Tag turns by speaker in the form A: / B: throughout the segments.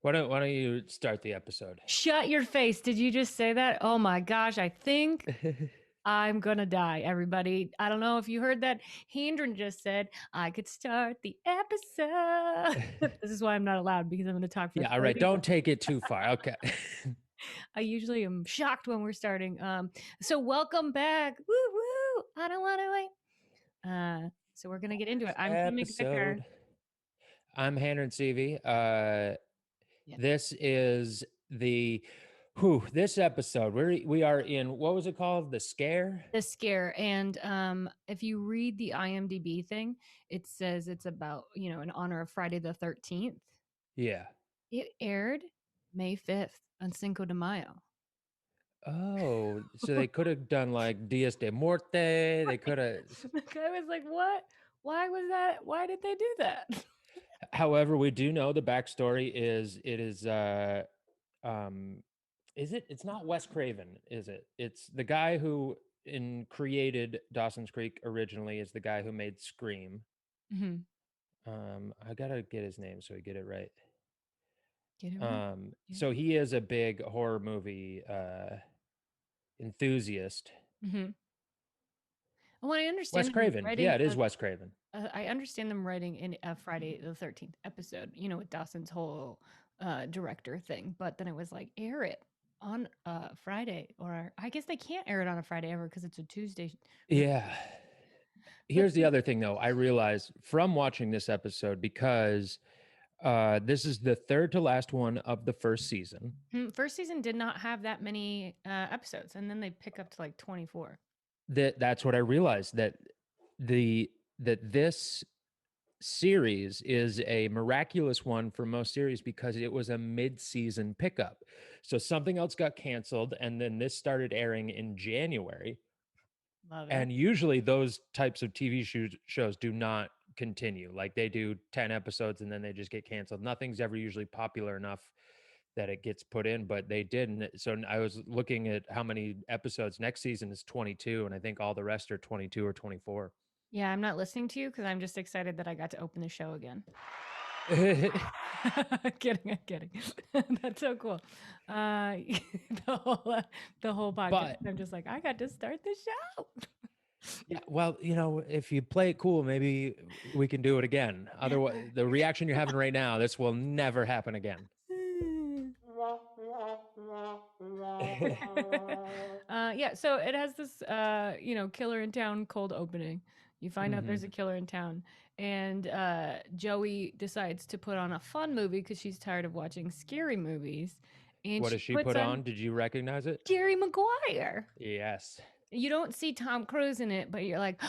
A: Why don't you start the episode?
B: Shut your face. Did you just say that? Oh my gosh, I think I'm gonna die, everybody. I don't know if you heard that. Handren just said I could start the episode. This is why I'm not allowed because I'm gonna talk for
A: Yeah, all right.
B: 30
A: Don't
B: minutes.
A: take it too far. Okay.
B: I usually am shocked when we're starting. So welcome back. Woo woo. I don't wanna wait. So we're gonna get into it. I'm Kim McVicar.
A: Episode. I'm Handren Seavey.
B: Yeah.
A: This is this episode. We are in, what was it called? The Scare?
B: The scare. And if you read the IMDb thing, it says it's about, in honor of Friday the 13th.
A: Yeah.
B: It aired May 5th on Cinco de Mayo.
A: Oh, so they could have done like Dias de Muerte. They could have.
B: The guy was like, what? Why was that? Why did they do that?
A: However, we do know the backstory um it's not Wes Craven, is it? It's the guy who created Dawson's Creek originally is the guy who made Scream.
B: Mhm.
A: I gotta get his name so we get it right.
B: Get it right.
A: So he is a big horror movie enthusiast.
B: Mhm. Well, I
A: Wes
B: understand them
A: Craven. Yeah,
B: writing
A: it is Wes Craven.
B: I understand them writing in a Friday the 13th episode, with Dawson's whole director thing. But then it was like, air it on Friday, or I guess they can't air it on a Friday ever because it's a Tuesday.
A: Yeah.
B: But
A: Here's the other thing, though. I realized from watching this episode, because this is the third to last one of the first season.
B: first season did not have that many episodes, and then they pick up to like 24.
A: That's what I realized, that this series is a miraculous one for most series because it was a mid-season pickup. So something else got canceled, and then this started airing in January.
B: Love it.
A: And usually those types of TV shows do not continue. Like they do 10 episodes and then they just get canceled. Nothing's ever usually popular enough that it gets put in, but they didn't. So I was looking at how many episodes. Next season is 22, and I think all the rest are 22 or 24.
B: Yeah, I'm not listening to you because I'm just excited that I got to open the show again. I'm kidding. That's so cool. The whole podcast.
A: But
B: I'm just like, I got to start the show.
A: yeah, well, if you play it cool, maybe we can do it again. Otherwise, the reaction you're having right now, this will never happen again.
B: Yeah, so it has this killer in town cold opening. You find out there's a killer in town, and Joey decides to put on a fun movie because she's tired of watching scary movies, and
A: What
B: she
A: does she
B: puts
A: put
B: on
A: on? Did you recognize it?
B: Jerry Maguire.
A: Yes.
B: You don't see Tom Cruise in it, but you're like,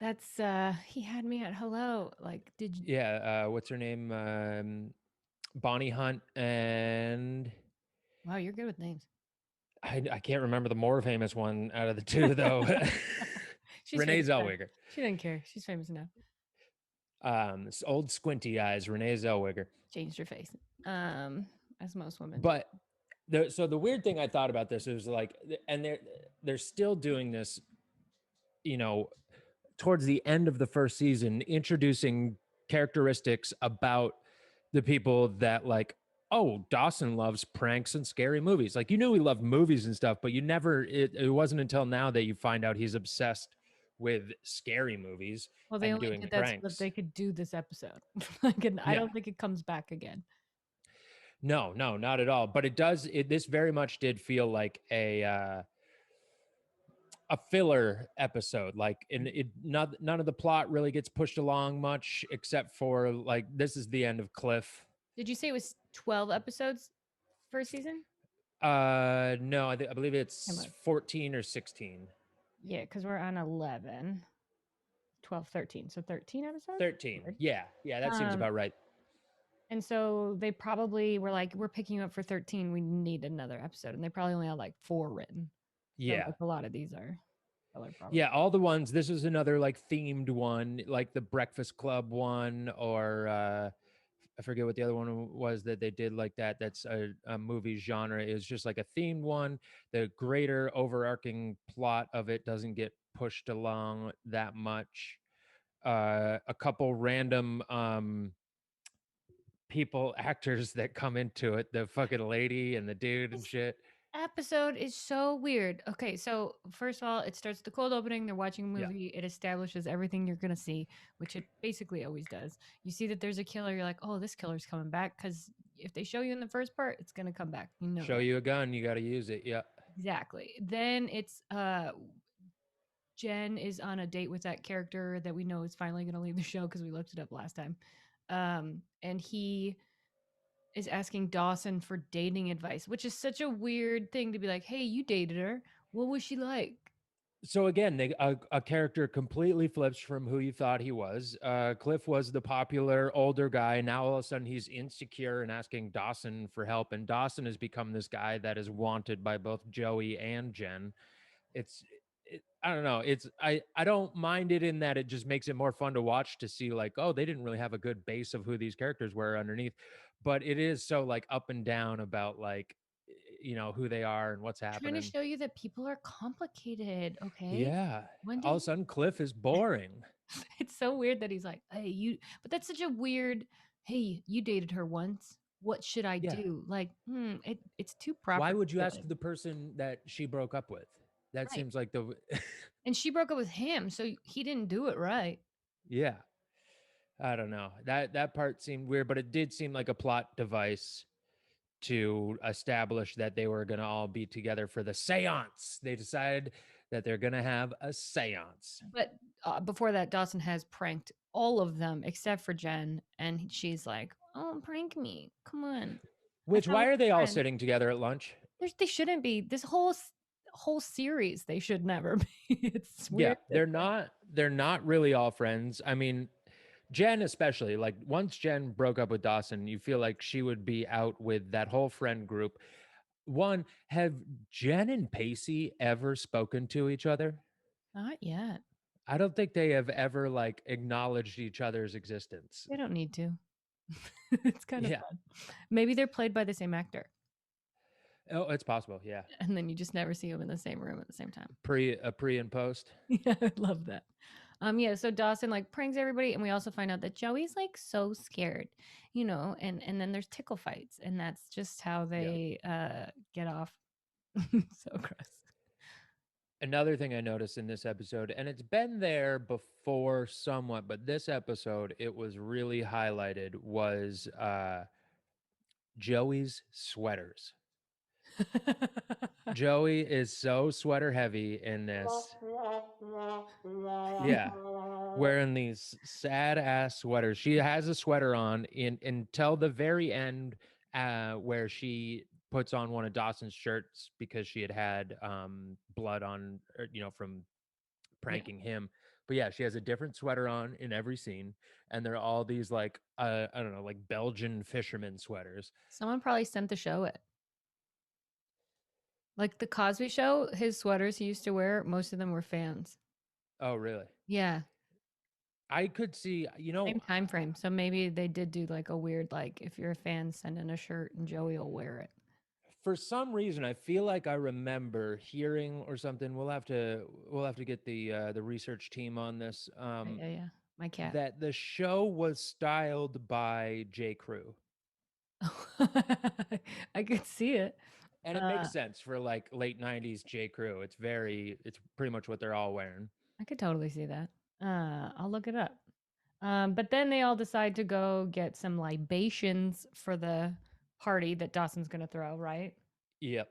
B: that's he had me at hello. Like, did you?
A: Yeah. What's her name? Bonnie Hunt, and
B: Wow, you're good with names.
A: I can't remember the more famous one out of the two, though.
B: She's
A: Renee
B: famous enough.
A: Zellweger.
B: She didn't care. She's famous enough.
A: Old squinty eyes, Renee Zellweger.
B: Changed her face. As most women do.
A: But so the weird thing I thought about this is like, and they're still doing this, towards the end of the first season, introducing characteristics about the people that, like, oh, Dawson loves pranks and scary movies. Like, you knew he loved movies and stuff, but it wasn't until now that you find out he's obsessed with scary movies
B: Well, they
A: and
B: only
A: doing
B: did that so that
A: pranks.
B: they could do this episode. Like, I
A: Yeah.
B: don't think it comes back again.
A: No, not at all. But this very much did feel like a filler episode. Like, none of the plot really gets pushed along much, except for, like, this is the end of Cliff.
B: Did you say it was 12 episodes first season?
A: No, I believe it's 14 or 16.
B: Yeah, because we're on 11, 12, 13. So 13 episodes?
A: 13. Yeah, that seems about right.
B: And so they probably were like, we're picking you up for 13. We need another episode. And they probably only had like 4 written. So
A: Yeah.
B: like, a lot of these are filler, probably.
A: Yeah, all the ones. This is another like themed one, like the Breakfast Club one, or I forget what the other one was that they did like that. That's a movie genre. Is just like a themed one. The greater overarching plot of it doesn't get pushed along that much. A couple random people, actors that come into it, the fucking lady and the dude and
B: This
A: shit.
B: episode is so weird. Okay, so first of all, it starts the cold opening. They're watching a
A: Yeah.
B: movie. It establishes everything you're gonna see, which it basically always does. You see that there's a killer. You're like, oh, this killer's coming back because if they show you in the first part, it's gonna come back. You know
A: Show
B: that
A: you a gun, you got to use it. Yeah.
B: exactly. Then it's Jen is on a date with that character that we know is finally gonna leave the show because we looked it up last time, and he is asking Dawson for dating advice, which is such a weird thing to be like, "Hey, you dated her. What was she like?"
A: So again, a character completely flips from who you thought he was. Cliff was the popular older guy. Now all of a sudden he's insecure and asking Dawson for help. And Dawson has become this guy that is wanted by both Joey and Jen. It's I don't know. I don't mind it in that it just makes it more fun to watch to see like, oh, they didn't really have a good base of who these characters were underneath. But it is so like up and down about like who they are and what's
B: Trying to
A: happening.
B: show you that people are complicated, okay?
A: Yeah.
B: When
A: All
B: did
A: of a sudden Cliff is boring.
B: it's so weird that he's like, "Hey, you," but that's such a weird, "Hey, you dated her once. What should I
A: Yeah.
B: do?" Like, it's too
A: Why
B: proper
A: would you ask
B: feeling.
A: the person that she broke up with? That
B: Right.
A: seems like the
B: And she broke up with him, so he didn't do it right.
A: yeah. I don't know. That part seemed weird, but it did seem like a plot device to establish that they were going to all be together for the séance. They decided that they're going to have a séance.
B: But before that, Dawson has pranked all of them except for Jen, and she's like, "Oh, prank me! Come on, I
A: Which
B: thought we
A: why are they
B: were
A: all
B: friends."
A: sitting together at lunch?
B: They shouldn't be. This whole series, they should never be. It's
A: Yeah,
B: weird that
A: they're not really all friends. I mean, Jen especially, like once Jen broke up with Dawson, you feel like she would be out with that whole friend group. One, have Jen and Pacey ever spoken to each other?
B: not yet.
A: I don't think they have ever like acknowledged each other's existence.
B: They don't need to. It's kind of
A: Yeah.
B: fun. Maybe they're played by the same actor,
A: Oh, it's possible. Yeah.
B: and then you just never see them in the same room at the same time.
A: Pre and post.
B: Yeah, I love that. Yeah, so Dawson like pranks everybody, and we also find out that Joey's like so scared, and then there's tickle fights, and that's just how
A: Yeah.
B: they get off. So gross.
A: Another thing I noticed in this episode, and it's been there before somewhat, but this episode it was really highlighted was Joey's sweaters. Joey is so sweater heavy in this. Yeah. Wearing these sad ass sweaters. She has a sweater on in until the very end, where she puts on one of Dawson's shirts because she had blood on, from
B: Yeah.
A: pranking him. But yeah, she has a different sweater on in every scene, and they're all these like I don't know, like Belgian fisherman sweaters.
B: Someone probably sent the show it. Like the Cosby Show, his sweaters he used to wear, most of them were fans.
A: Oh, really?
B: Yeah,
A: I could see,
B: same time frame. So maybe they did do like a weird like if you're a fan, send in a shirt and Joey will wear it.
A: for some reason I feel like I remember hearing or something. We'll have to get the research team on this.
B: Yeah. My cat.
A: That the show was styled by J. Crew.
B: I could see it.
A: And it
B: Uh,
A: makes sense for like late 90s J. Crew. It's pretty much what they're all wearing.
B: I could totally see that. I'll look it up. But then they all decide to go get some libations for the party that Dawson's gonna throw, right?
A: Yep.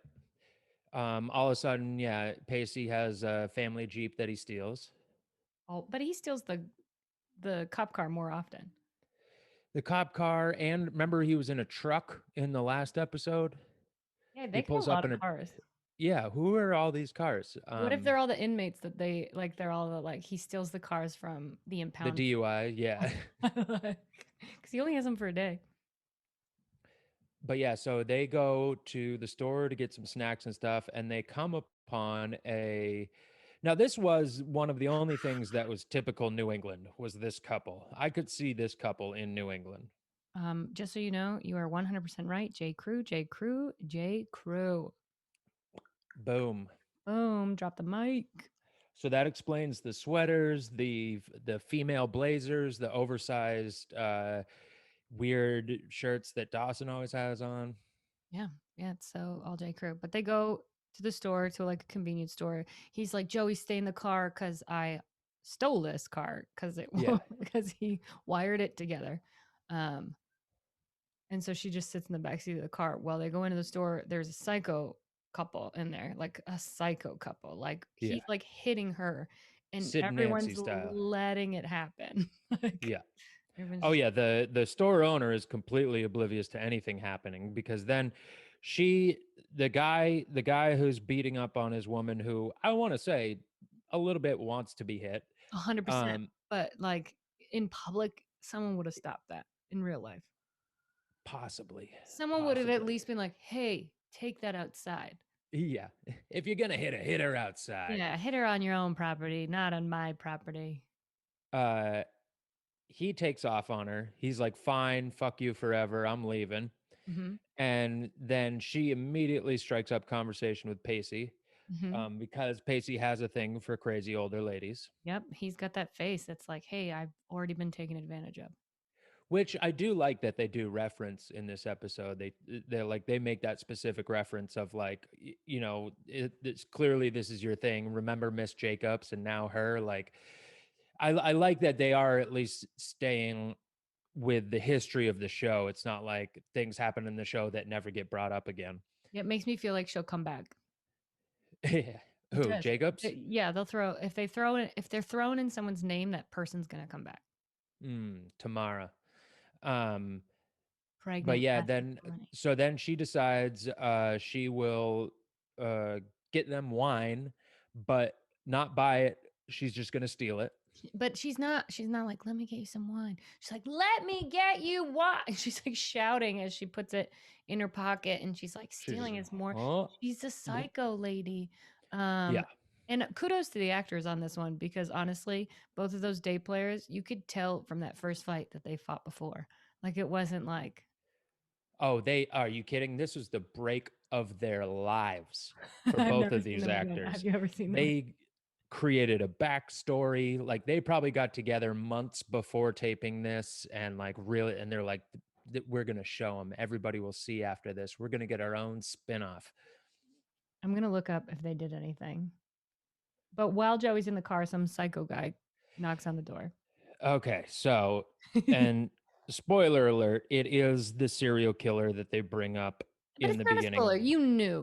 A: All of a sudden, yeah, Pacey has a family Jeep that he steals.
B: Oh, but he steals the cop car more often.
A: The cop car, and remember he was in a truck in the last episode?
B: Yeah,
A: He
B: they get a
A: pulls
B: lot
A: up
B: of
A: in a
B: cars.
A: yeah, who are all these cars?
B: What if they're all the inmates that they like? They're all the like he steals the cars from the
A: The
B: impound.
A: DUI, yeah.
B: Because he only has them for a day.
A: But yeah, so they go to the store to get some snacks and stuff, and they come upon a. Now, this was one of the only things that was typical New England was this couple. I could see this couple in New England.
B: Just so you know, you are 100% right. J. Crew, J. Crew, J. Crew.
A: Boom.
B: Boom, drop the mic.
A: So that explains the sweaters, the female blazers, the oversized weird shirts that Dawson always has on.
B: Yeah, yeah, it's so all J Crew. But they go to the store, to like a convenience store. He's like, Joey, stay in the car because I stole this car because it
A: Yeah,
B: because he wired it together. Um, and so she just sits in the backseat of the car while they go into the store. There's a psycho couple in there, like a psycho couple. Like
A: yeah.
B: he's like hitting her, and
A: Sid and Nancy
B: everyone's
A: style.
B: letting it happen. Like
A: Yeah.
B: everyone's
A: Oh
B: just
A: yeah, the store owner is completely oblivious to anything happening because then she the guy who's beating up on his woman, who I want to say a little bit wants to be hit.
B: 100%.
A: Um
B: But like in public, someone would have stopped that in real life.
A: possibly.
B: Someone would have at
A: Possibly.
B: least been like, "Hey, take that outside."
A: Yeah. If you're going to hit her outside.
B: Yeah, hit her on your own property, not on my property.
A: Uh he takes off on her. He's like, "Fine, fuck you forever. I'm leaving."
B: Mhm.
A: And then she immediately strikes up conversation with Pacey,
B: Mhm.
A: because Pacey has a thing for crazy older ladies,
B: Yep, he's got that face that's like, "Hey, I've already been taken advantage of."
A: which I do like that they do reference in this episode. They make that specific reference of like, it's clearly this is your thing. Remember Miss Jacobs and now her. Like, I like that they are at least staying with the history of the show. It's not like things happen in the show that never get brought up again.
B: Yeah, it makes me feel like she'll come back.
A: Yeah.
B: It
A: Who,
B: does.
A: Jacobs?
B: Yeah, they'll throw if they're throwing in someone's name, that person's gonna come back.
A: Tamara. Um, but
B: Pregnant,
A: yeah,
B: asking
A: then
B: for money.
A: so then she decides she will uh get them wine, but not buy it. She's just gonna steal it.
B: But she's not like, "Let me get you some wine." She's like, "Let me get you wine." She's like shouting as she puts it in her pocket, and she's like,
A: She's just,
B: stealing is more.
A: oh,
B: She's a
A: mm,
B: psycho lady.
A: yeah.
B: And kudos to the actors on this one, because honestly, both of those day players, you could tell from that first fight that they fought before. Like it wasn't like
A: Oh, they are you kidding? This was the break of their lives for
B: I've
A: both
B: never
A: of
B: seen
A: these
B: them again. Have
A: actors.
B: you ever seen them?
A: They created a backstory. Like they probably got together months before taping this, and like really, and they're like, we're gonna show them. Everybody will see after this. We're gonna get our own spin-off.
B: I'm gonna look up if they did anything. But while Joey's in the car, some psycho guy knocks on the door.
A: Okay, so and spoiler alert, it is the serial killer that they bring up
B: But
A: in
B: it's
A: the
B: not a spoiler.
A: beginning.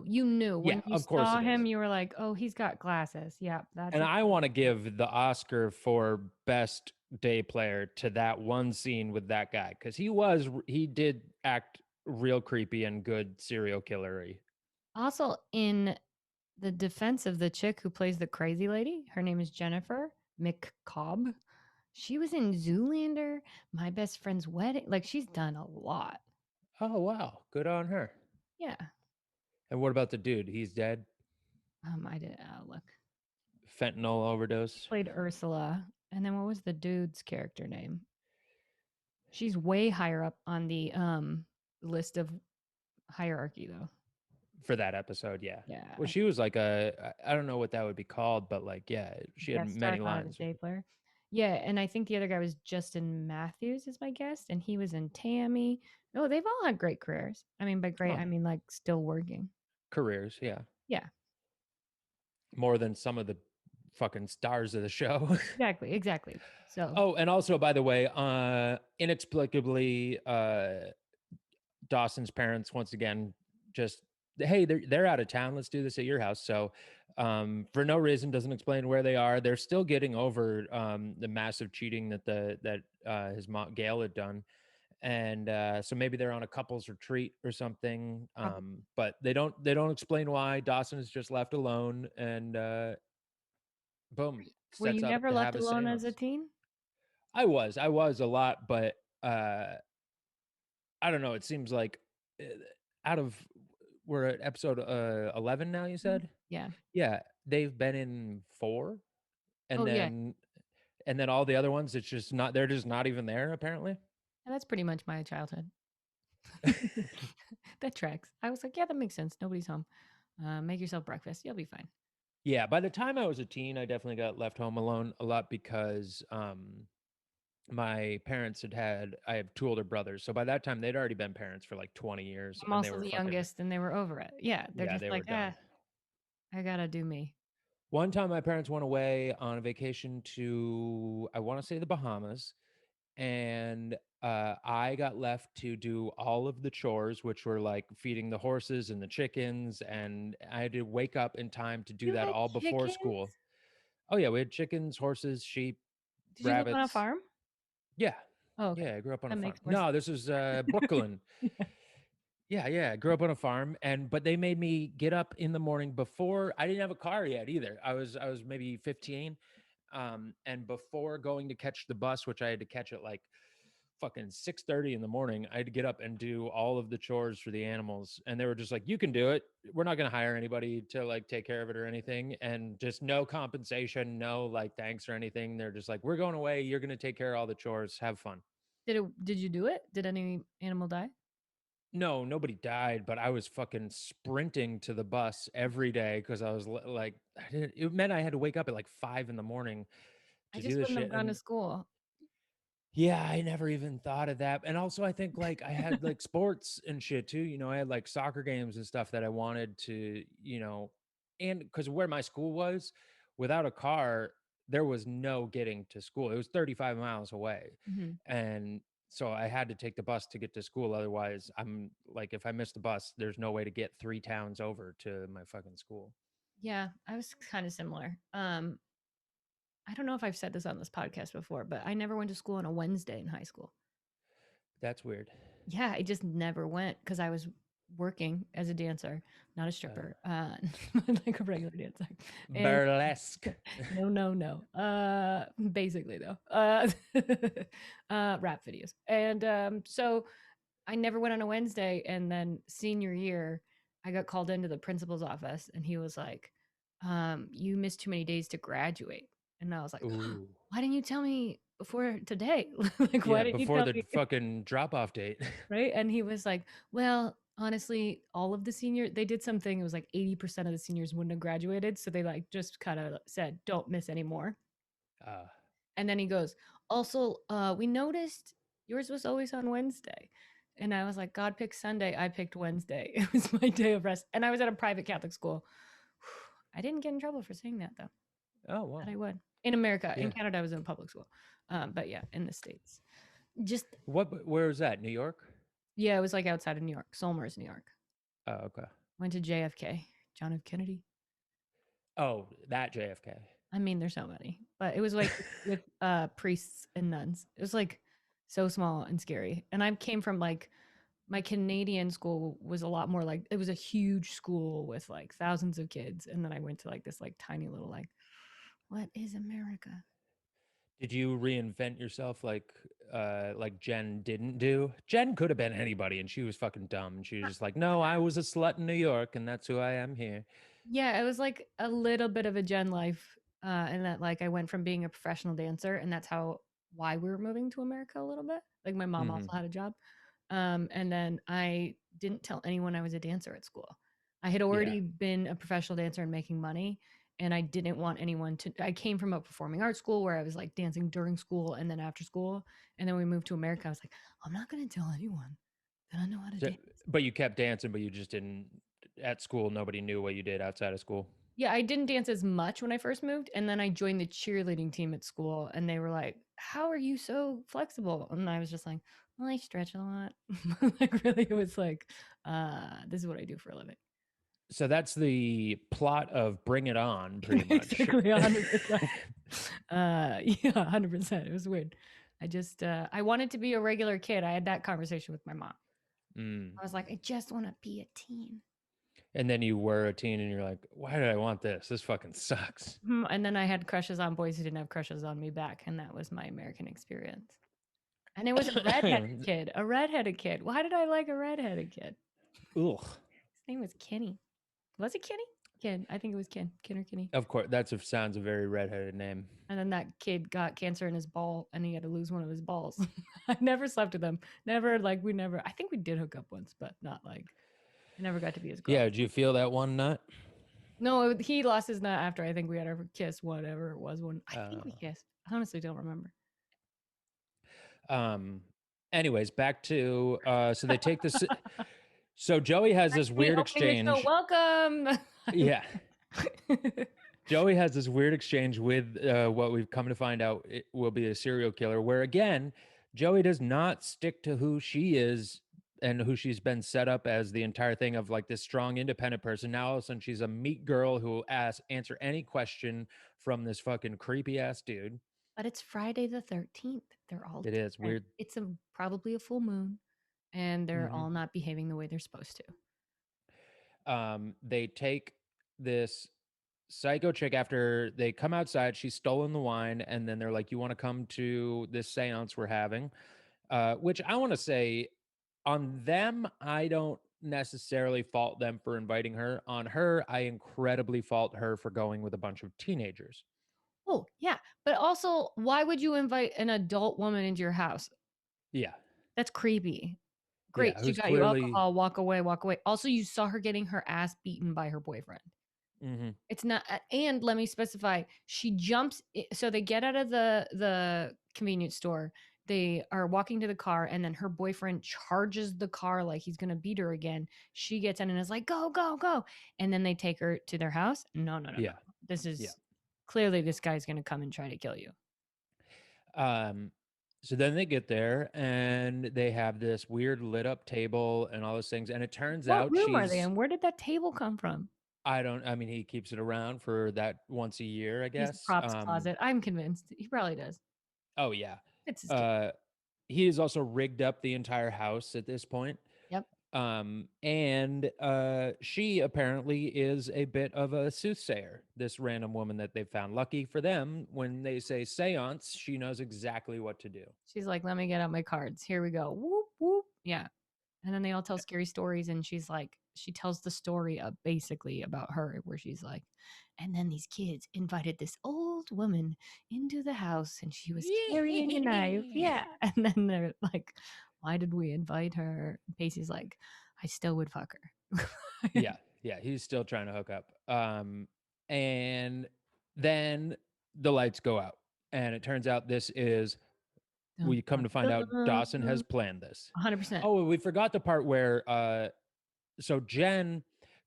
B: You knew
A: Yeah,
B: when you
A: of course
B: saw
A: it is.
B: him. You were like, "Oh, he's got glasses." Yeah, that's
A: And
B: a
A: I want to give the Oscar for best day player to that one scene with that guy, because he did act real creepy and good serial killery.
B: also in the defense of the chick who plays the crazy lady. Her name is Jennifer McCobb. She was in Zoolander, My Best Friend's Wedding. Like she's done a lot.
A: Oh wow, good on her.
B: Yeah.
A: And what about the dude? He's dead.
B: I did. Look.
A: Fentanyl overdose.
B: Played Ursula, and then what was the dude's character name? She's way higher up on the list of hierarchy, though.
A: For that episode, yeah. Well,
B: Yeah,
A: she was like I don't know what that would be called, but like, yeah, she had
B: guest star,
A: many
B: not as a
A: lines.
B: day player. Yeah, and I think the other guy was Justin Matthews, is my guess, and he was in Tammy. Oh, they've all had great careers. I mean, by great,
A: Oh,
B: I mean like still working.
A: careers, yeah.
B: Yeah,
A: More than some of the fucking stars of the show.
B: exactly, exactly. So
A: Oh, and also, by the way, inexplicably, Dawson's parents once again just, hey, they're out of town. Let's do this at your house. So, for no reason, doesn't explain where they are. They're still getting over the massive cheating that his mom Gail had done, and so maybe they're on a couples retreat or something.
B: probably,
A: But they don't explain why. Dawson is just left alone, and boom,
B: were
A: sets
B: you
A: up
B: never
A: to have
B: left
A: a
B: alone as a
A: seance.
B: teen?
A: I was a lot, but I don't know. It seems like uh, out of we're at episode 11 now. You
B: Mhm.
A: said,
B: Yeah.
A: yeah, they've been in 4, and
B: Oh yeah.
A: then all the other ones. It's just not. They're just not even there apparently.
B: And that's pretty much my childhood. That tracks. I was like, yeah, that makes sense. Nobody's home. Make yourself breakfast. You'll be fine.
A: Yeah, by the time I was a teen, I definitely got left home alone a lot because my parents I have two older brothers. So by that time, they'd already been parents for like 20 years
B: I'm
A: and they
B: also
A: were
B: the
A: fucking,
B: youngest, and they were over it. Yeah, they're
A: yeah,
B: just
A: they were
B: like,
A: done.
B: I gotta do me.
A: One time, my parents went away on a vacation to, I want to say the Bahamas, and I got left to do all of the chores, which were like feeding the horses and the chickens, and I had to wake up in time to do
B: You
A: that
B: had
A: all before school.
B: chickens?
A: Oh yeah, we had chickens, horses, sheep,
B: Did you live on a
A: rabbits.
B: farm?
A: Yeah,
B: Oh, okay.
A: yeah, I grew up on a
B: That
A: farm.
B: makes more sense.
A: No, this is Brooklyn.
B: Yeah.
A: Yeah, yeah, I grew up on a farm, and but they made me get up in the morning before I didn't have a car yet either. I was maybe 15, and before going to catch the bus, which I had to catch at like fucking 6:30 in the morning, I had to get up and do all of the chores for the animals, and they were just like, "You can do it. We're not going to hire anybody to like take care of it or anything, and just no compensation, no like thanks or anything." They're just like, "We're going away. You're going to take care of all the chores. Have fun."
B: Did you do it? Did any animal die?
A: No, nobody died, but I was fucking sprinting to the bus every day because I was like, it meant I had to wake up at like 5 in the morning
B: I
A: to do
B: just
A: this
B: wouldn't have
A: shit.
B: gone to
A: And
B: school.
A: yeah, I never even thought of that. And also, I think like I had like sports and shit too. I had like soccer games and stuff that I wanted to, and because where my school was, without a car, there was no getting to school. It was 35 miles away.
B: Mhm.
A: And so I had to take the bus to get to school. Otherwise, I'm like, if I missed the bus, there's no way to get 3 towns over to my fucking school.
B: Yeah, I was kind of similar. I don't know if I've said this on this podcast before, but I never went to school on a Wednesday in high school.
A: That's weird.
B: Yeah, I just never went because I was working as a dancer, not a
A: Uh,
B: stripper, like a regular dancer. And
A: Burlesque.
B: no, no, no. Basically though, rap videos. And so I never went on a Wednesday. And then senior year, I got called into the principal's office, and he was like, "You missed too many days to graduate." And I was like,
A: Ooh.
B: "Why didn't you tell me before today? Like, why
A: Yeah,
B: didn't you
A: before
B: tell
A: the
B: me?"
A: fucking drop off date.
B: Right? And he was like, "Well, honestly, all of the senior they did something. It was like 80% of the seniors wouldn't have graduated, so they like just kind of said, 'Don't miss anymore.'"
A: uh,
B: And then he goes, "Also, we noticed yours was always on Wednesday." And I was like, "God picked Sunday. I picked Wednesday. It was my day of rest." And I was at a private Catholic school. I didn't get in trouble for saying that though.
A: oh well.
B: But I would. In America, in
A: Yeah.
B: Canada, I was in a public school. But yeah, in the States. Just,
A: Where was that? New York?
B: yeah, it was like outside of New York, Somers, New York.
A: Oh, okay.
B: Went to JFK, John F. Kennedy.
A: Oh, that JFK.
B: I mean, there's so many, but it was like with priests and nuns. It was like so small and scary. And I came from like my Canadian school was a lot more like it was a huge school with like thousands of kids, and then I went to like this like tiny little like what is America?
A: Did you reinvent yourself like Jen didn't do? Jen could have been anybody and she was fucking dumb. And she was just like, no, I was a slut in New York and that's who I am here.
B: Yeah, it was like a little bit of a Gen life, and that like I went from being a professional dancer, and that's how why we were moving to America a little bit. Like my mom
A: Mm-hmm.
B: also had a job, and then I didn't tell anyone I was a dancer at school. I had
A: Yeah.
B: already been a professional dancer and making money, and I didn't want anyone to. I came from a performing arts school where I was like dancing during school and then after school, and then we moved to America. I was like, I'm not going to tell anyone that I know how to
A: So,
B: dance.
A: but you kept dancing, but you just didn't at school. Nobody knew what you did outside of school.
B: Yeah, I didn't dance as much when I first moved, and then I joined the cheerleading team at school, and they were like, "How are you so flexible?" And I was just like, "Well, I stretch a lot." Like really, it was like, "This is what I do for a living."
A: So that's the plot of Bring It On, pretty much.
B: Exactly, 100%. Yeah, 100%. It was weird. I just I wanted to be a regular kid. I had that conversation with my mom.
A: Mm.
B: I was like, I just want to be a teen.
A: And then you were a teen and you're like, why did I want this? This fucking sucks.
B: And then I had crushes on boys who didn't have crushes on me back, and that was my American experience. And it was a redheaded kid. A redheaded kid. Why did I like a redheaded kid?
A: Ugh.
B: His name was Kenny. Was it Kenny? Ken. I think it was Ken. Ken or Kenny.
A: Of course, sounds a very redheaded name.
B: And then that kid got cancer in his ball, and he had to lose one of his balls. I never slept with him. Never, like, we never, I think we did hook up once, but not like, I never got to be his girl.
A: Yeah, did you feel that one nut?
B: No, he lost his nut after I think we had our kiss, whatever it was. When I think we kissed. I honestly don't remember.
A: Um, anyways, back to so they take this. So Joey has
B: Back
A: this
B: to me
A: weird
B: opening the show.
A: exchange.
B: Welcome.
A: Yeah. Joey has this weird exchange with what we've come to find out it will be a serial killer, where again, Joey does not stick to who she is and who she's been set up as the entire thing of like this strong, independent person. Now all of a sudden she's a meat girl who will answer any question from this fucking creepy ass dude.
B: But it's Friday the 13th. They're all
A: It is
B: different.
A: weird.
B: It's probably a full moon, and they're
A: Hmm.
B: all not behaving the way they're supposed to.
A: They take this psycho chick after they come outside. She's stolen the wine, and then they're like, "You want to come to this seance we're having?" Which I want to say on them, I don't necessarily fault them for inviting her. On her, I incredibly fault her for going with a bunch of teenagers.
B: Oh, yeah. But also, why would you invite an adult woman into your house?
A: Yeah,
B: That's creepy. Great.
A: yeah,
B: She
A: who's
B: got you
A: clearly.
B: alcohol. Walk away. Walk away. Also, you saw her getting her ass beaten by her boyfriend.
A: Mhm.
B: It's not, and let me specify, she jumps, so they get out of the convenience store. They are walking to the car, and then her boyfriend charges the car like he's gonna beat her again. She gets in and is like, "Go, go, go!" And then they take her to their house. No, no, no, no.
A: Yeah,
B: This
A: yeah.
B: is clearly this guy's gonna come and try to kill you.
A: Um, so then they get there and they have this weird lit up table and all those things. And it turns
B: What
A: out
B: room are they
A: she's,
B: in? Where did that table come from?
A: I mean, he keeps it around for that once a year, I
B: He has a
A: guess.
B: props closet. I'm convinced he probably does.
A: Oh, yeah.
B: It's his kid.
A: Uh, he has also rigged up the entire house at this point.
B: Yep.
A: And she apparently is a bit of a soothsayer, this random woman that they found. Lucky for them, when they say seance, she knows exactly what to do.
B: She's like, "Let me get out my cards. Here we go." Whoop whoop. Yeah. And then they all tell scary stories, and she's like, she tells the story basically about her, where she's like, and then these kids invited this old woman into the house, and she was carrying a knife. Yeah. And then they're like, why did we invite her? And Pacey's like, I still would fuck her.
A: Yeah, yeah, he's still trying to hook up. And then the lights go out, and it turns out this is
B: Dun,
A: we come
B: dun,
A: to find out Dawson has
B: dun.
A: planned this.
B: 100%.
A: Oh, we forgot the part where so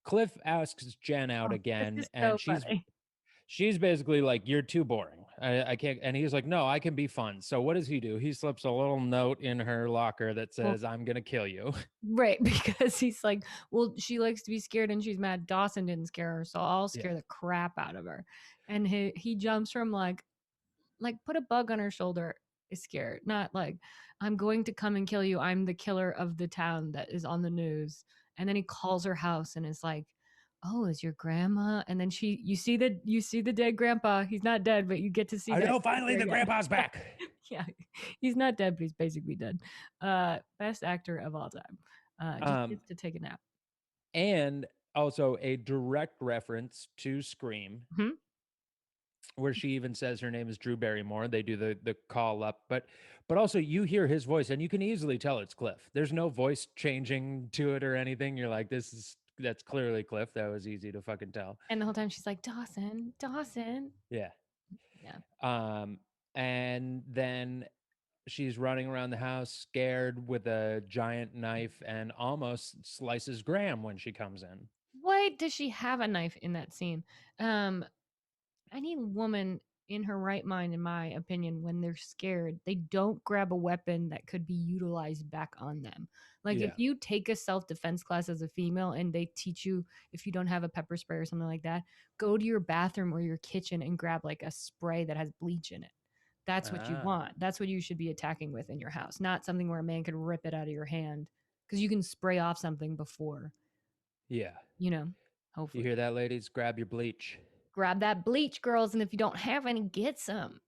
A: Cliff asks Jen out
B: Oh, this
A: again,
B: is
A: and
B: so funny.
A: she's basically like, "You're too boring. I can't." And he's like, "No, I can be fun." So what does he do? He slips a little note in her locker that
B: Well,
A: says, "I'm gonna kill you."
B: right, because he's like, well, she likes to be scared and she's mad Dawson didn't scare her, so I'll
A: Yeah.
B: scare the crap out of her. And he jumps from like put a bug on her shoulder is scared, not like I'm going to come and kill you. I'm the killer of the town that is on the news. And then he calls her house and is like, "Oh, is your grandma?" And then you see the dead grandpa. He's not dead, but you get to see
A: I
B: that
A: know. Finally,
B: character
A: the
B: again.
A: grandpa's back.
B: Yeah, he's not dead, but he's basically dead. Best actor of all time. Just
A: Um,
B: gets to take a nap.
A: and also a direct reference to Scream,
B: Mhm.
A: where she even says her name is Drew Barrymore. They do the call up, but also you hear his voice, and you can easily tell it's Cliff. There's no voice changing to it or anything. You're like, that's clearly Cliff. That was easy to fucking tell.
B: And the whole time she's like, Dawson, Dawson.
A: Yeah.
B: Yeah.
A: Um, and then she's running around the house scared with a giant knife and almost slices Graham when she comes in.
B: Why does she have a knife in that scene? Um, any woman in her right mind, in my opinion, when they're scared, they don't grab a weapon that could be utilized back on them. Like if
A: Yeah.
B: you take a self-defense class as a female and they teach you, if you don't have a pepper spray or something like that, go to your bathroom or your kitchen and grab like a spray that has bleach in it. That's what you
A: Ah.
B: want. That's what you should be attacking with in your house, not something where a man could rip it out of your hand, because you can spray off something before,
A: Yeah.
B: you know,
A: You
B: hopefully.
A: hear that, ladies? Grab your bleach.
B: Grab that bleach, girls, and if you don't have any, get some.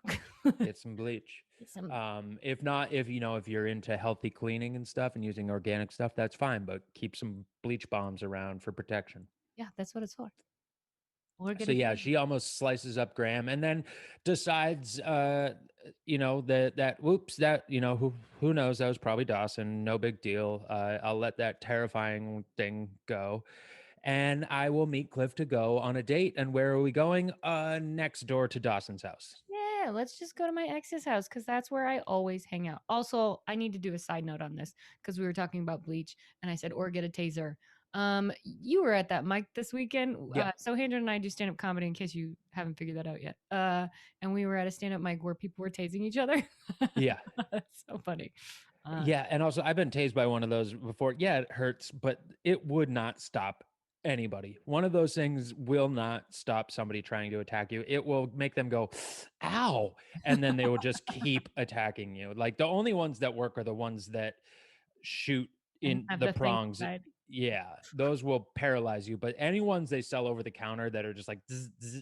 A: Get some bleach.
B: Get some.
A: If not, if you're into healthy cleaning and stuff and using organic stuff, that's fine. But keep some bleach bombs around for protection.
B: Yeah, that's what it's for. We're
A: So
B: gonna
A: yeah,
B: do.
A: she almost slices up Graham and then decides, that whoops, that who knows, that was probably Dawson. No big deal. I'll let that terrifying thing go, and I will meet Cliff to go on a date. And where are we going? Next door to Dawson's house.
B: yeah, let's just go to my ex's house because that's where I always hang out. Also, I need to do a side note on this because we were talking about bleach and I said, or get a taser. You were at that mic this weekend.
A: Yeah.
B: So Handren and I do stand up comedy in case you haven't figured that out yet. And we were at a stand up mic where people were tasing each other.
A: Yeah.
B: That's so funny.
A: Yeah. And also, I've been tased by one of those before. Yeah, it hurts, but it would not stop anybody. One of those things will not stop somebody trying to attack you. It will make them go, ow. And then they will just keep attacking you. Like the only ones that work are the ones that shoot
B: And
A: in
B: have
A: the
B: the thing
A: prongs.
B: inside.
A: Yeah, those will paralyze you. But any ones they sell over the counter that are just like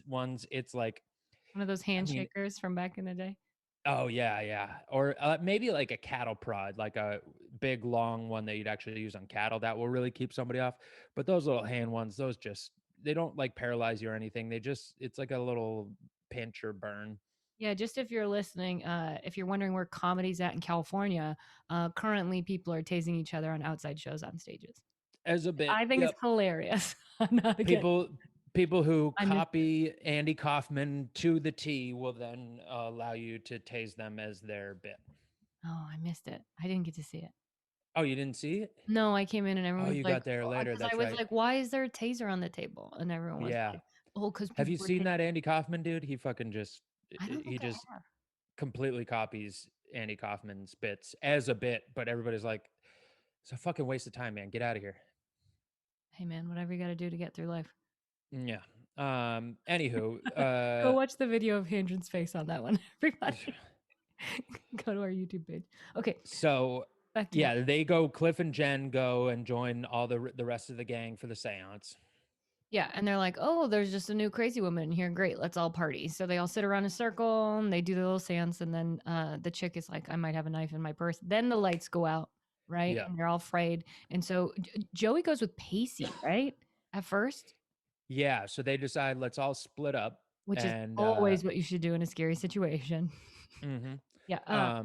A: ones, it's like,
B: One of those
A: I mean,
B: handshakers from back in the day.
A: oh yeah, yeah. Or maybe like a cattle prod, like a big long one that you'd actually use on cattle that will really keep somebody off. But those little hand ones, those just they don't like paralyze you or anything. They just it's like a little pinch or burn.
B: Yeah, just if you're listening, if you're wondering where comedy's at in California, currently people are tasing each other on outside shows on stages.
A: As a bit,
B: I think it's
A: yep.
B: hilarious. I'm not against.
A: People who
B: I miss it.
A: copy Andy Kaufman to the T will then allow you to tase them as their bit.
B: Oh, I missed it. I didn't get to see it.
A: Oh, you didn't see it?
B: No, I came in and everyone
A: Oh,
B: was
A: you
B: like,
A: got there later.
B: because I
A: That's
B: was
A: right.
B: like, why is there a taser on the table? And everyone was
A: Yeah.
B: like, oh, because
A: Have
B: people
A: you
B: were
A: seen
B: taking.
A: that Andy Kaufman dude? He fucking just
B: I don't
A: he
B: think I
A: just
B: have.
A: completely copies Andy Kaufman's bits as a bit, but everybody's like, it's a fucking waste of time, man. Get out of here.
B: Hey, man, whatever you got to do to get through life.
A: Yeah. Anywho,
B: Go watch the video of Handren's face on that one, everybody. Go to our YouTube page. Okay,
A: so
B: back to
A: yeah, they go. Cliff and Jen go and join all the rest of the gang for the séance.
B: yeah, and they're like, "Oh, there's just a new crazy woman in here. Great, let's all party." So they all sit around a circle and they do the little seance, and then the chick is like, "I might have a knife in my purse." Then the lights go out, right?
A: Yeah.
B: And they're all afraid. And so Joey goes with Pacey, right? At first,
A: Yeah. So they decide let's all split up
B: which is
A: and
B: always what you should do in a scary situation.
A: mhm.
B: Yeah.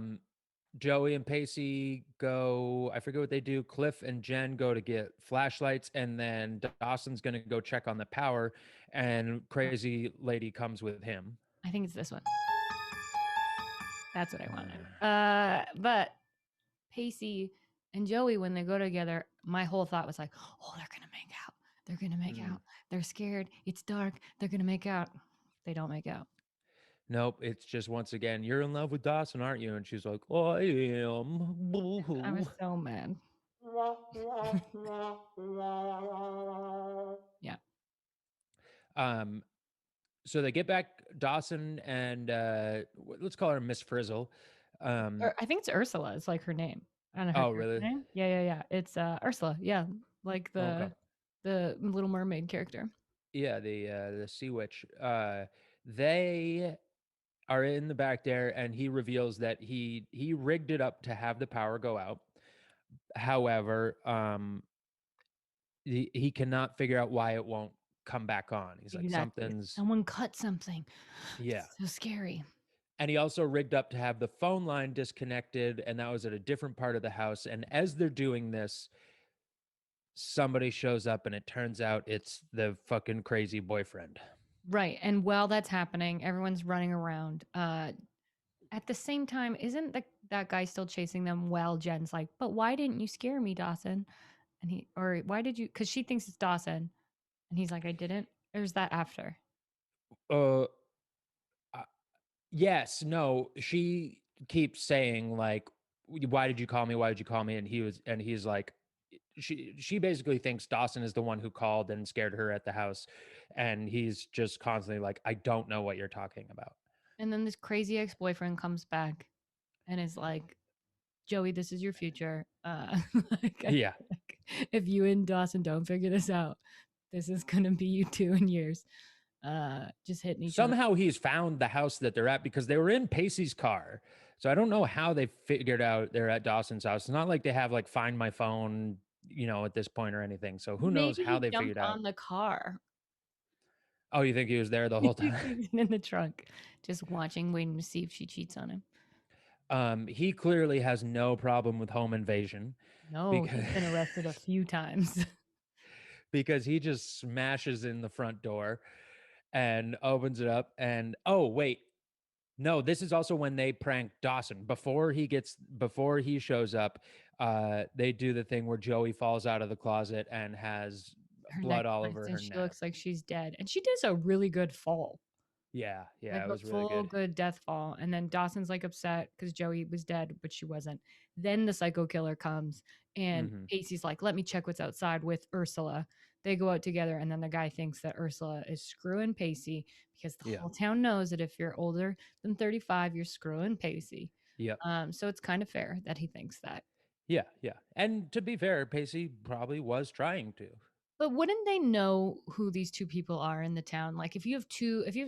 A: Joey and Pacey go, I forget what they do. Cliff and Jen go to get flashlights, and then Dawson's going to go check on the power, and Crazy Lady comes with him.
B: I think it's this one. That's what I wanted. But Pacey and Joey, when they go together, my whole thought was like, oh, they're gonna make out. They're gonna make out. They're scared. It's dark. They're gonna make out. They don't make out.
A: Nope, it's just once again, you're in love with Dawson, aren't you? And she's like, oh, I am.
B: I was
A: Boo-hoo.
B: so mad. Yeah.
A: So they get back Dawson and let's call her Miss Frizzle.
B: Or I think it's Ursula. It's like her name. I don't know her
A: Oh,
B: character
A: really?
B: name. Yeah. It's Ursula. Yeah, like
A: Okay.
B: the Little Mermaid character.
A: Yeah, the sea witch. They are in the back there, and he reveals that he rigged it up to have the power go out. However, he cannot figure out why it won't come back on. He's like,
B: Exactly.
A: something's
B: Someone cut something.
A: yeah.
B: So scary.
A: And he also rigged up to have the phone line disconnected, and that was at a different part of the house. And as they're doing this, somebody shows up, and it turns out it's the fucking crazy boyfriend.
B: Right. And while that's happening, everyone's running around. At the same time, isn't that guy still chasing them while Jen's like, but why didn't you scare me, Dawson? And or why did you? Because she thinks it's Dawson. And he's like, I didn't. Or is that after?
A: Uh, yes, no, she keeps saying like, why did you call me? Why did you call me? And he's like, she basically thinks Dawson is the one who called and scared her at the house. And he's just constantly like, I don't know what you're talking about.
B: And then this crazy ex boyfriend comes back and is like, Joey, this is your future. Like,
A: Yeah.
B: if you and Dawson don't figure this out, this is gonna be you two in years. Just hitting each other.
A: Somehow he's found the house that they're at because they were in Pacey's car. So I don't know how they figured out they're at Dawson's house. It's not like they have like find my phone, at this point or anything. So who knows
B: Maybe
A: how
B: he
A: they
B: jumped
A: figured out.
B: on the car.
A: Oh, you think he was there the whole time?
B: In the trunk, just watching, waiting to see if she cheats on him.
A: He clearly has no problem with home invasion.
B: No,
A: because
B: he's been arrested a few times.
A: because he just smashes in the front door and opens it up. And oh, wait, No, this is also when they prank Dawson before he shows up. They do the thing where Joey falls out of the closet and has
B: Her neck
A: blood all
B: breaks
A: over
B: and
A: her
B: she
A: neck.
B: looks like she's dead. And she does a really good fall.
A: Yeah,
B: Like
A: it
B: a
A: was really
B: full
A: good.
B: good death fall. And then Dawson's like upset because Joey was dead, but she wasn't. Then the psycho killer comes and
A: Hmm.
B: Pacey's like, let me check what's outside with Ursula. They go out together, and then the guy thinks that Ursula is screwing Pacey because the
A: Yeah,
B: whole town knows that if you're older than 35, you're screwing Pacey.
A: yeah,
B: So it's kind of fair that he thinks that.
A: yeah, yeah. And to be fair, Pacey probably was trying to.
B: But wouldn't they know who these two people are in the town? Like if you have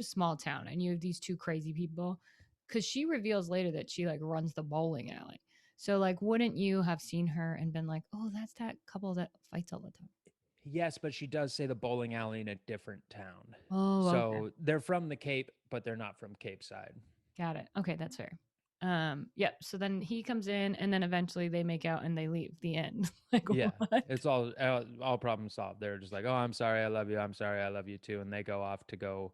B: a small town and you have these two crazy people, because she reveals later that she like runs the bowling alley. So like, wouldn't you have seen her and been like, oh, that's that couple that fights all the time?
A: Yes, but she does say the bowling alley in a different town.
B: Oh, okay.
A: So they're from the Cape, but they're not from Cape Side.
B: Got it. Okay, that's fair. Yep. So then he comes in and then eventually they make out and they leave. The end. Like
A: Yeah,
B: what?
A: it's all problem solved. They're just like, "Oh, I'm sorry, I love you. I'm sorry, I love you too," and they go off to go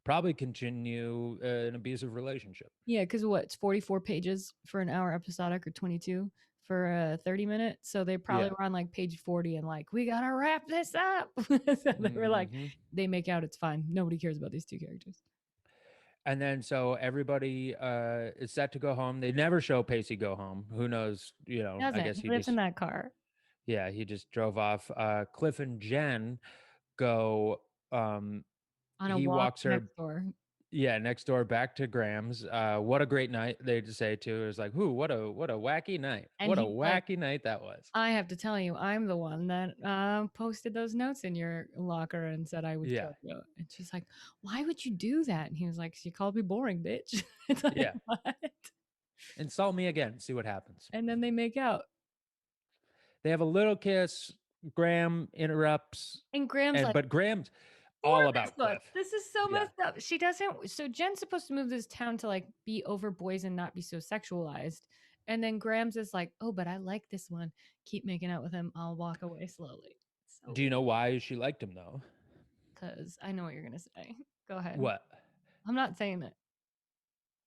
A: probably continue an abusive relationship.
B: Yeah, because what? It's 44 pages for an hour episodic or 22 for a 30-minute. So they probably
A: Yeah.
B: were on like page 40 and like, we gotta wrap this up. So they were like,
A: Hmm.
B: they make out, it's fine. Nobody cares about these two characters.
A: And then so everybody is set to go home. They never show Pacey go home. Who knows?
B: He
A: I
B: doesn't.
A: guess
B: He
A: he
B: lives in
A: just
B: that car.
A: he just drove off. Cliff and Jen go.
B: On a
A: He
B: walk
A: walks her
B: next door.
A: next door back to Graham's. What a great night, they just say too. It's like, "Whoo, what a wacky night.
B: And
A: What a
B: he's like,
A: wacky night that was."
B: I have to tell you, I'm the one that posted those notes in your locker and said I would
A: Yeah.
B: kill you. And she's like, why would you do that? And he was like, you called me boring, bitch. It's like,
A: Yeah.
B: what?
A: Insult me again, see what happens.
B: And then they make out.
A: They have a little kiss. Graham interrupts,
B: And Graham's
A: and
B: like,
A: but Graham's
B: for
A: all
B: this
A: about
B: book.
A: Cliff.
B: This is so
A: Yeah.
B: messed up. She doesn't. So Jen's supposed to move this town to like be over boys and not be so sexualized. And then Graham's is like, oh, but I like this one. Keep making out with him. I'll walk away slowly. So
A: Do you know why she liked him though?
B: because I know what you're gonna say. Go ahead.
A: What?
B: I'm not saying it.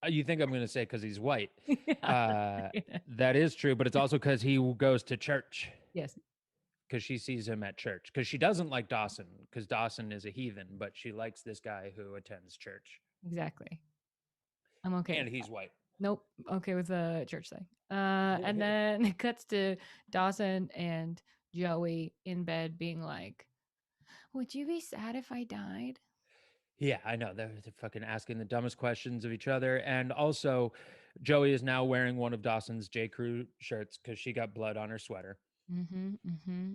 A: You think I'm going to say because he's white?
B: Yeah.
A: That is true, but it's also because he goes to church.
B: Yes.
A: Because she sees him at church. Because she doesn't like Dawson, because Dawson is a heathen, but she likes this guy who attends church.
B: Exactly. I'm okay.
A: And he's white.
B: Nope. Okay with the church thing. And then it cuts to Dawson and Joey in bed being like, would you be sad if I died?
A: Yeah, I know. They're fucking asking the dumbest questions of each other. And also, Joey is now wearing one of Dawson's J. Crew shirts because she got blood on her sweater.
B: Mm-hmm. Mm-hmm.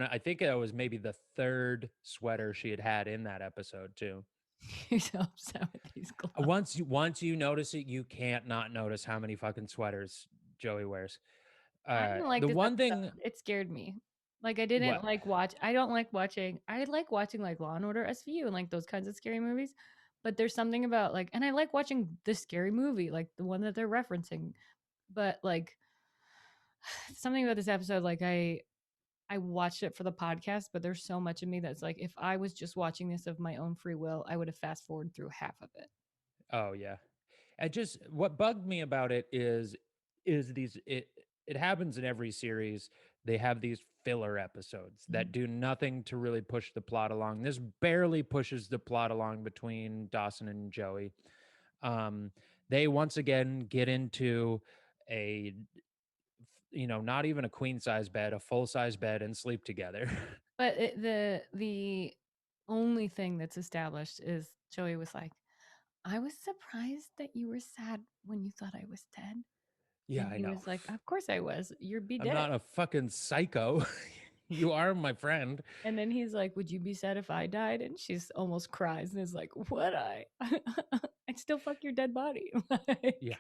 A: I think it was maybe the third sweater she had in that episode too.
B: You're so upset with these gloves.
A: Once you notice it, you can't not notice how many fucking sweaters Joey wears.
B: I didn't like
A: The
B: this
A: one
B: episode.
A: thing,
B: It scared me. Like I didn't
A: what?
B: like watch. I don't like watching. I like watching like Law and Order SVU and like those kinds of scary movies. But there's something about like, and I like watching this scary movie, like the one that they're referencing. But like something about this episode, like I watched it for the podcast, but there's so much of me that's like, if I was just watching this of my own free will, I would have fast forwarded through half of it.
A: Oh yeah. I just what bugged me about it is these it happens in every series. They have these filler episodes that do nothing to really push the plot along. This barely pushes the plot along between Dawson and Joey. They once again get into a not even a queen size bed, a full size bed, and sleep together.
B: But the only thing that's established is Joey was like, I was surprised that you were sad when you thought I was dead.
A: Yeah,
B: And
A: I
B: he
A: know.
B: was like, of course I was. You're be
A: I'm
B: dead.
A: not a fucking psycho. You are my friend.
B: And then he's like, would you be sad if I died? And she's almost cries and is like, would I? I'd still fuck your dead body. Like,
A: Yeah.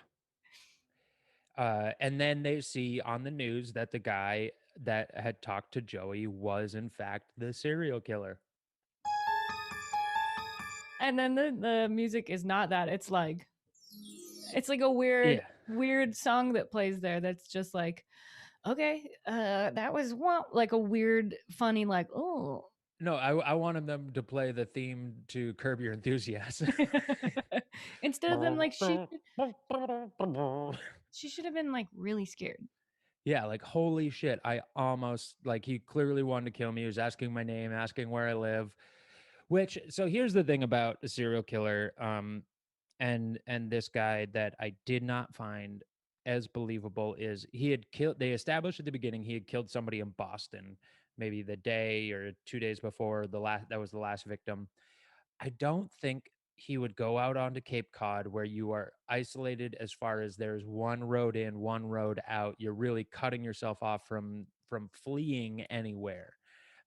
A: And then they see on the news that the guy that had talked to Joey was in fact the serial killer.
B: and then the music is not that. It's like a
A: Yeah.
B: weird song that plays there that's just like, okay, that was like a weird, funny, like, oh.
A: No, I wanted them to play the theme to Curb Your Enthusiasm.
B: Instead of them like she should have been like really scared.
A: Yeah, like, holy shit, I almost like, he clearly wanted to kill me, he was asking my name, asking where I live, which so here's the thing about a serial killer, and this guy that I did not find as believable is he had killed they established at the beginning he had killed somebody in Boston, maybe the day or 2 days before that was the last victim. I don't think he would go out onto Cape Cod where you are isolated as far as there's one road in, one road out. You're really cutting yourself off from fleeing anywhere.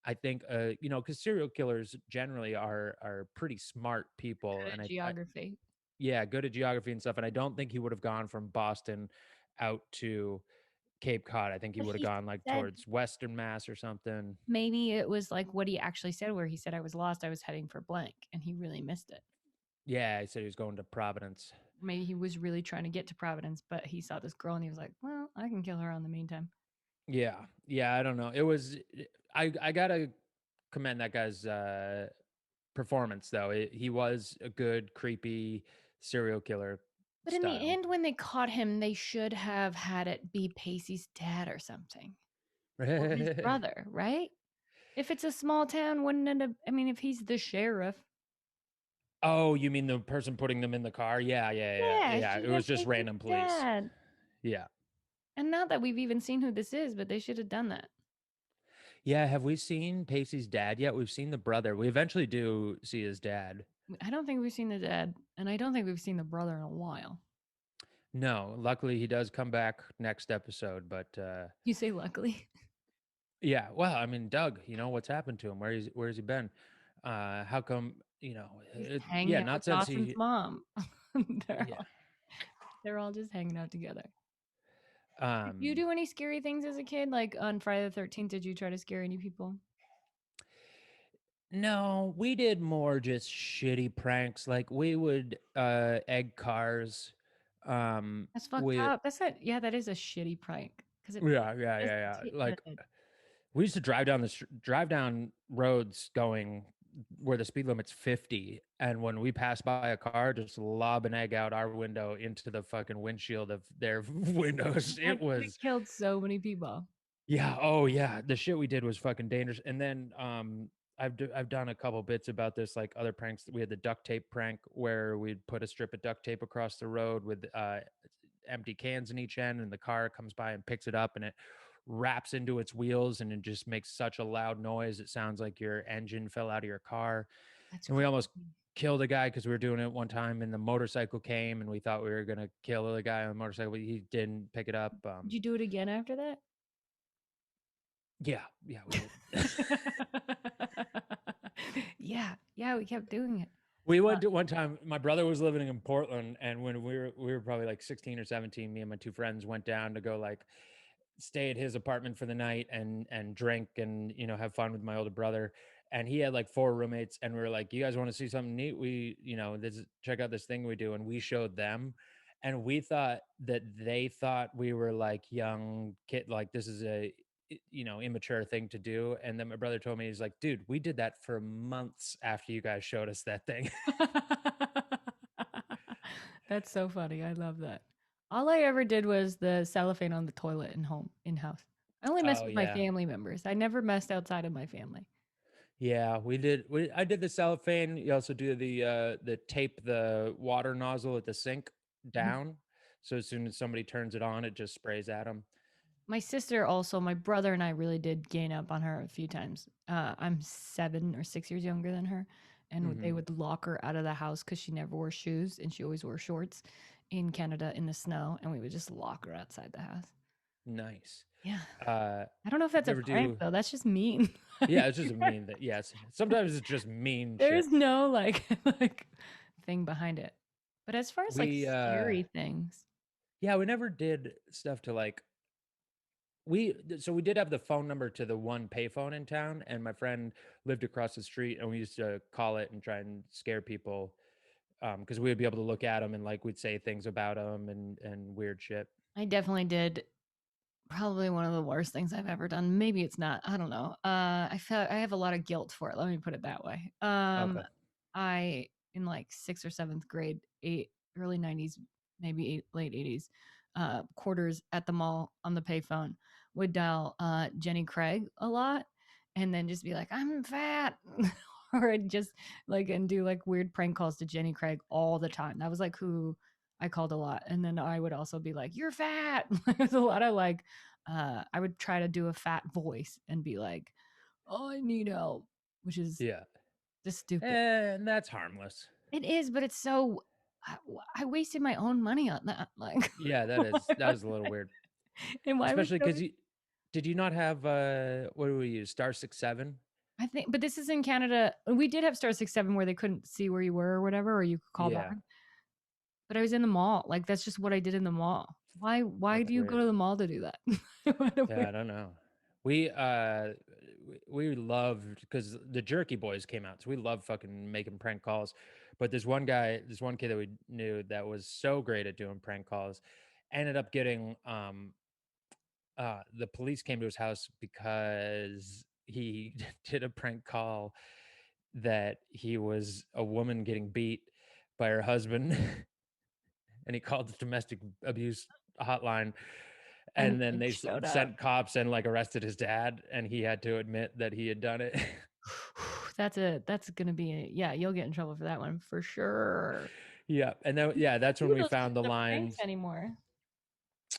A: I think because serial killers generally are pretty smart people,
B: Good
A: and
B: at
A: I
B: geography.
A: yeah, good at geography and stuff. And I don't think he would have gone from Boston out to Cape Cod. I think he
B: But
A: would have
B: he
A: gone like
B: said
A: towards Western Mass or something.
B: maybe it was like what he actually said, where he said, I was lost, I was heading for blank, and he really missed it.
A: Yeah, he said he was going to Providence.
B: Maybe he was really trying to get to Providence, but he saw this girl and he was like, well, I can kill her in the meantime.
A: Yeah. Yeah, I don't know. It was I gotta commend that guy's performance though. He was a good, creepy serial killer
B: But in the
A: style.
B: end, when they caught him, they should have had it be Pacey's dad or something, or his brother, right? If it's a small town, wouldn't it have, I mean, if he's the sheriff,
A: Oh, you mean the person putting them in the car? Yeah, yeah, yeah,
B: yeah,
A: yeah.
B: it
A: Yeah,
B: should
A: it
B: have been
A: was just
B: Pacey's
A: random police.
B: dad.
A: Yeah.
B: And not that we've even seen who this is, but they should have done that.
A: Yeah, have we seen Pacey's dad yet? We've seen the brother. We eventually do see his dad.
B: I don't think we've seen the dad, and I don't think we've seen the brother in a while.
A: No, luckily he does come back next episode, but
B: You say luckily.
A: yeah, well, I mean, Doug, what's happened to him? Where's he been? How come,
B: He's
A: yeah,
B: hanging out with
A: not since
B: Dawson's
A: he
B: mom. they're,
A: yeah.
B: all, they're all just hanging out together. Did you
A: Um
B: do any scary things as a kid? Like on Friday the 13th, did you try to scare any people?
A: no, we did more just shitty pranks. Like we would egg cars.
B: That's fucked
A: We
B: up. That's a, yeah, that is a shitty prank because it
A: yeah, yeah,
B: doesn't
A: yeah, yeah.
B: hit
A: Like
B: good.
A: we used to drive down roads going where the speed limit's 50, and when we pass by a car, just lob an egg out our window into the fucking windshield of their windows.
B: That
A: It
B: could have
A: was
B: killed so many people.
A: yeah, oh yeah, the shit we did was fucking dangerous. And then I've done a couple bits about this, like other pranks. We had the duct tape prank where we'd put a strip of duct tape across the road with empty cans in each end, and the car comes by and picks it up, and it wraps into its wheels, and it just makes such a loud noise. It sounds like your engine fell out of your car.
B: That's
A: And we almost
B: crazy.
A: killed a guy because we were doing it one time, and the motorcycle came, and we thought we were gonna kill the guy on the motorcycle, but he didn't pick it up.
B: Did you do it again after that?
A: Yeah, yeah, we did.
B: Yeah, yeah, we kept doing it.
A: We went to one time. My brother was living in Portland, and when we were probably like 16 or 17, me and my two friends went down to go like stay at his apartment for the night and drink and have fun with my older brother. And he had like four roommates, and we were like, "You guys want to see something neat? Check out this thing we do." And we showed them, and we thought that they thought we were like young kid, like this is a immature thing to do. And then my brother told me, he's like, dude, we did that for months after you guys showed us that thing.
B: That's so funny. I love that. All I ever did was the cellophane on the toilet in house. I only messed
A: Oh
B: with my
A: yeah.
B: family members. I never messed outside of my family.
A: Yeah, I did the cellophane. You also do the tape the water nozzle at the sink
B: Mhm.
A: down, so as soon as somebody turns it on, it just sprays at them.
B: My sister also, my brother and I really did gain up on her a few times. I'm 7 or 6 years younger than her, and they
A: Hmm.
B: would lock her out of the house because she never wore shoes and she always wore shorts in Canada in the snow, and we would just lock her outside the house.
A: Nice.
B: Yeah.
A: Uh,
B: I don't know if that's
A: you
B: a
A: ever
B: prank
A: do?
B: though. That's just mean.
A: Yeah, it's just a mean that. Yes, sometimes it's just mean shit.
B: There's no like like thing behind it. But as far as like
A: We
B: scary things,
A: yeah, we never did stuff to like we did have the phone number to the one payphone in town, and my friend lived across the street, and we used to call it and try and scare people because we would be able to look at them and like we'd say things about them and weird shit.
B: I definitely did probably one of the worst things I've ever done. Maybe it's not. I don't know. I feel I have a lot of guilt for it. Let me put it that way.
A: Okay.
B: I in like 6th or 7th grade early 90s, maybe late 80s, quarters at the mall on the payphone, would dial Jenny Craig a lot and then just be like, I'm fat. Or I'd just like and do like weird prank calls to Jenny Craig all the time. That was like who I called a lot. And then I would also be like, you're fat. There's a lot of like, I would try to do a fat voice and be like, oh, I need help, which is
A: Yeah.
B: just stupid.
A: And that's harmless.
B: It is, but it's so. I wasted my own money on that. Like,
A: Yeah, that was a little weird.
B: and why would
A: Especially
B: somebody?
A: because did you not have what do we use? Star 67?
B: I think, but this is in Canada. We did have Star 67 where they couldn't see where you were or whatever, or you could call back.
A: Yeah.
B: But I was in the mall. Like that's just what I did in the mall. Why
A: That's
B: do you go
A: weird.
B: to the mall to do that?
A: Yeah, I don't know. We loved because the Jerky Boys came out, so we loved fucking making prank calls. But this one kid that we knew that was so great at doing prank calls, ended up getting the police came to his house because he did a prank call that he was a woman getting beat by her husband, and he called the domestic abuse hotline,
B: And
A: and then
B: it
A: they
B: showed up.
A: sent cops and like arrested his dad, and he had to admit that he had done it.
B: That's gonna be yeah. You'll get in trouble for that one for sure.
A: Yeah, and that's when
B: Do
A: we
B: those
A: found the
B: kinds of pranks
A: lines.
B: anymore.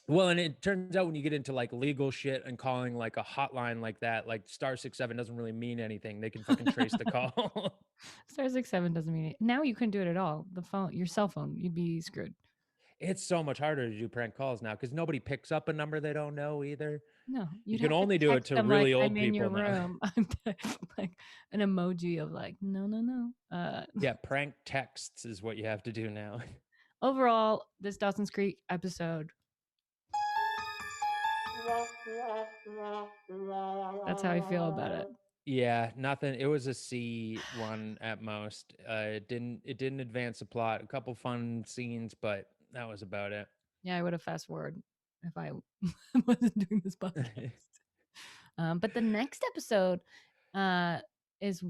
A: Well, and it turns out when you get into like legal shit and calling like a hotline like that, like star 67 doesn't really mean anything. They can fucking trace the call.
B: Star 67 doesn't mean it. Now you couldn't do it at all. The phone, your cell phone, you'd be screwed.
A: It's so much harder to do prank calls now because nobody picks up a number they don't know either.
B: No,
A: You
B: you'd
A: can
B: have to
A: only do it
B: text
A: to
B: them like,
A: really
B: "I'm
A: old
B: in your
A: people now.
B: room." I'm like an emoji of like, "No, no, no."
A: Yeah, prank texts is what you have to do now.
B: Overall, this Dawson's Creek episode, that's how I feel about it.
A: Yeah, nothing. It was a C1 at most. It didn't advance the plot. A couple fun scenes, but that was about it.
B: Yeah, I would have fast forward if I wasn't doing this podcast. But the next episode is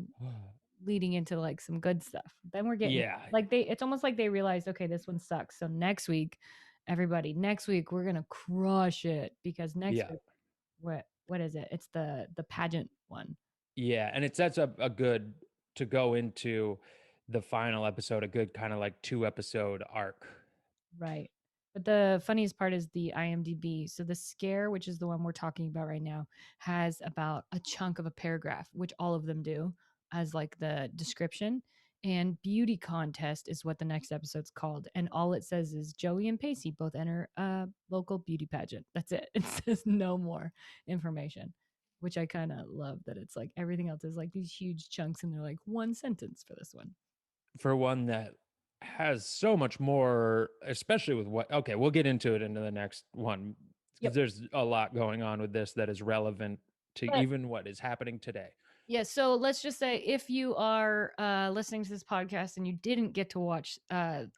B: leading into like some good stuff. Then we're getting
A: Yeah.
B: like it's almost like they realized, okay, this one sucks. So next week, everybody, next week we're gonna crush it because next
A: Yeah.
B: week, what is it? It's the pageant one.
A: Yeah, and it sets up a good to go into the final episode, a good kind of like 2 episode arc.
B: Right. But the funniest part is the IMDb. So the scare, which is the one we're talking about right now, has about a chunk of a paragraph, which all of them do, as like the description. And beauty contest is what the next episode's called. And all it says is Joey and Pacey both enter a local beauty pageant. That's it. It says no more information, which I kind of love that it's like everything else is like these huge chunks and they're like one sentence for this one.
A: For one that has so much more, especially with what okay, we'll get into it into the next one because
B: Yep.
A: there's a lot going on with this that is relevant to
B: But
A: even what is happening today.
B: yeah, so let's just say if you are listening to this podcast and you didn't get to watch the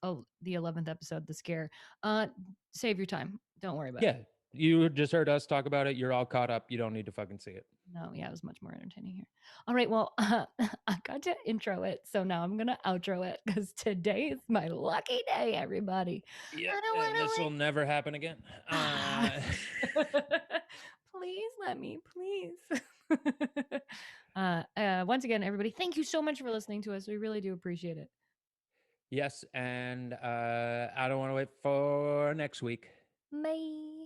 B: 11th episode, The Scare, save your time. Don't worry about it.
A: Yeah, you just heard us talk about it. You're all caught up. You don't need to fucking see it.
B: No, yeah, it was much more entertaining here. All right, well, I got to intro it, so now I'm going to outro it because today is my lucky day, everybody.
A: Yeah, and this will never happen again.
B: Please let me, please. Once again, everybody, thank you so much for listening to us. We really do appreciate it.
A: Yes, and I don't want to wait for next week.
B: Bye.